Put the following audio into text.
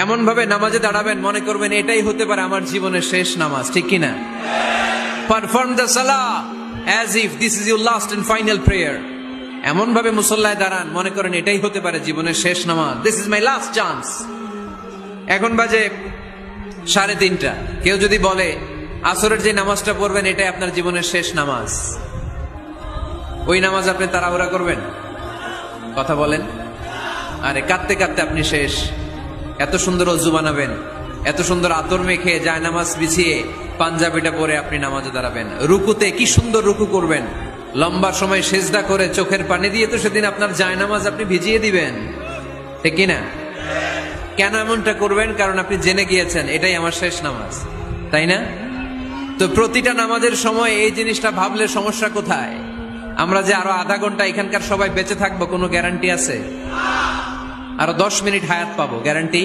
এমন ভাবে নামাজে দাঁড়াবেন মনে করবেন এটাই হতে পারে আমার জীবনের শেষ নামাজ, ঠিক কিনা? পারফর্ম দ্য সালাহ as if this is your last and final prayer. এমন ভাবে মুসল্লায় দাঁড়ান মনে করেন এটাই হতে পারে জীবনের শেষ নামাজ, this is my last chance. এখন বাজে 3:30। কেউ যদি বলে আসরের যে নামাজটা পড়বেন এটাই আপনার জীবনের শেষ নামাজ, ওই নামাজ আপনি তাড়াহুড়া করবেন? কথা বলেন। আরে কাঁদতে কাঁদতে আপনি শেষ। এত সুন্দর অজু বানাবেন, এত সুন্দর আতর মেখে যায় নামাজ বিছিয়ে পাঞ্জাবিটা পরে আপনি নামাজে দাঁড়াবেন। রুকুতে কি সুন্দর রুকু করবেন, লম্বা সময় সেজদা করে চোখের পানি দিয়ে তো সেদিন আপনার যায় নামাজ আপনি ভিজিয়ে দিবেন, ঠিক কিনা? কেন এমনটা করবেন? কারণ আপনি জেনে গিয়েছেন এটাই আমার শেষ নামাজ, তাই না? তো প্রতিটা নামাজের সময় এই জিনিসটা ভাবলে সমস্যা কোথায়? আমরা যে আরো আধা ঘন্টা এখানকার সবাই বেঁচে থাকবো কোনো গ্যারান্টি আছে? আরো 10 মিনিট হায়াত পাবো, গ্যারান্টি